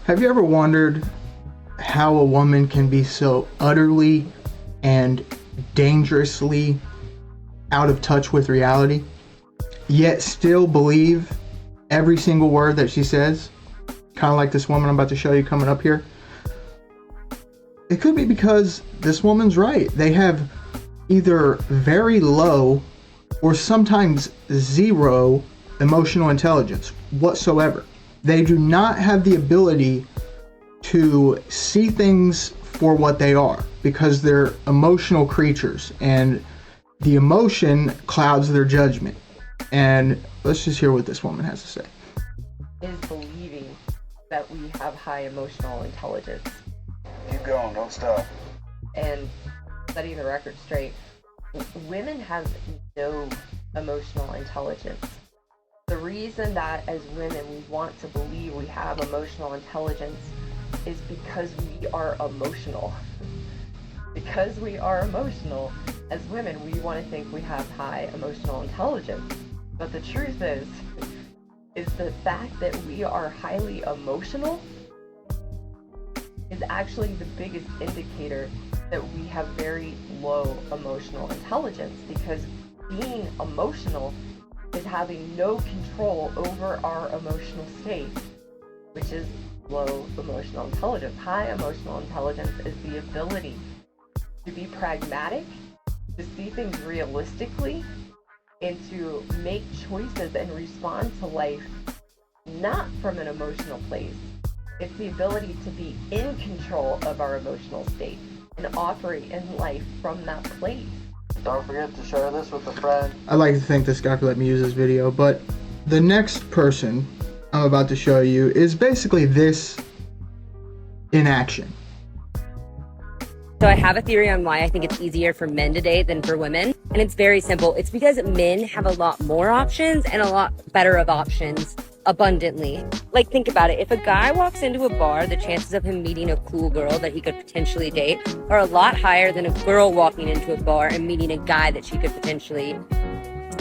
Have you ever wondered how a woman can be so utterly and dangerously out of touch with reality, yet still believe every single word that she says? Kind of like this woman I'm about to show you coming up here. It could be because this woman's right. They have either very low or sometimes zero emotional intelligence whatsoever. They do not have the ability to see things for what they are because they're emotional creatures, and the emotion clouds their judgment. And let's just hear what this woman has to say. Is believing that we have high emotional intelligence. Keep going, don't stop. And setting the record straight, women have no emotional intelligence. The reason that as women we want to believe we have emotional intelligence is because we are emotional. Because we are emotional, as women we want to think we have high emotional intelligence. But the truth is the fact that we are highly emotional is actually the biggest indicator that we have very low emotional intelligence, because being emotional is having no control over our emotional state, which is low emotional intelligence. High emotional intelligence is the ability to be pragmatic, to see things realistically, and to make choices and respond to life not from an emotional place. It's the ability to be in control of our emotional state and operate in life from that place. Don't forget to share this with a friend. I'd like to thank this guy for letting me use this video, but the next person I'm about to show you is basically this in action. So I have a theory on why I think it's easier for men to date than for women. And it's very simple. It's because men have a lot more options and a lot better of options abundantly. Like, think about it. If a guy walks into a bar, the chances of him meeting a cool girl that he could potentially date are a lot higher than a girl walking into a bar and meeting a guy that she could potentially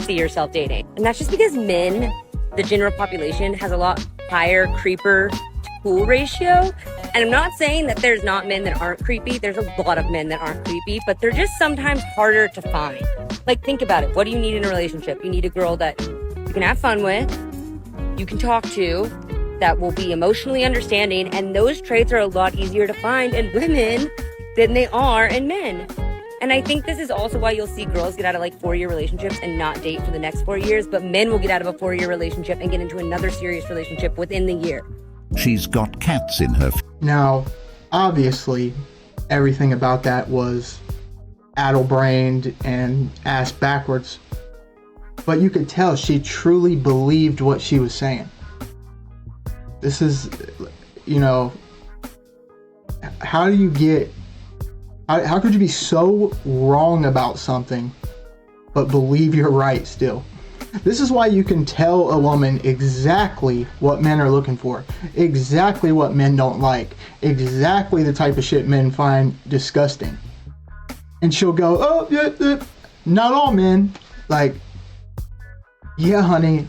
see herself dating. And that's just because men, the general population, has a lot higher creeper to cool ratio. And I'm not saying that there's not men that aren't creepy. There's a lot of men that aren't creepy, but they're just sometimes harder to find. Like, think about it. What do you need in a relationship? You need a girl that you can have fun with, you can talk to, that will be emotionally understanding, and those traits are a lot easier to find in women than they are in men. And I think this is also why you'll see girls get out of like 4-year relationships and not date for the next 4 years, but men will get out of a 4-year relationship and get into another serious relationship within the year. She's got cats in her. Now, obviously, everything about that was addle-brained and ass backwards, but you could tell she truly believed what she was saying. This is, you know, how do you get, how could you be so wrong about something but believe you're right still? This is why you can tell a woman exactly what men are looking for, exactly what men don't like, exactly the type of shit men find disgusting. And she'll go, oh, yeah, not all men. Like, yeah, honey,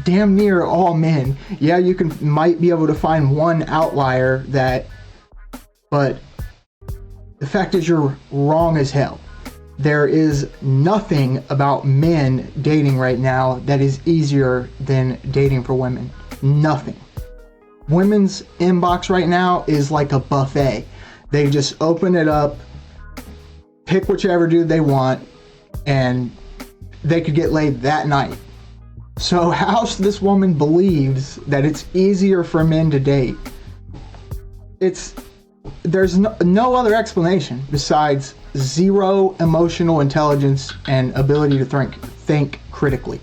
damn near all men. Yeah, you might be able to find one outlier but the fact is you're wrong as hell. There is nothing about men dating right now that is easier than dating for women. Nothing. Women's inbox right now is like a buffet. They just open it up, pick whichever dude they want, and they could get laid that night. So how this woman believes that it's easier for men to date, there's no other explanation besides zero emotional intelligence and ability to think critically.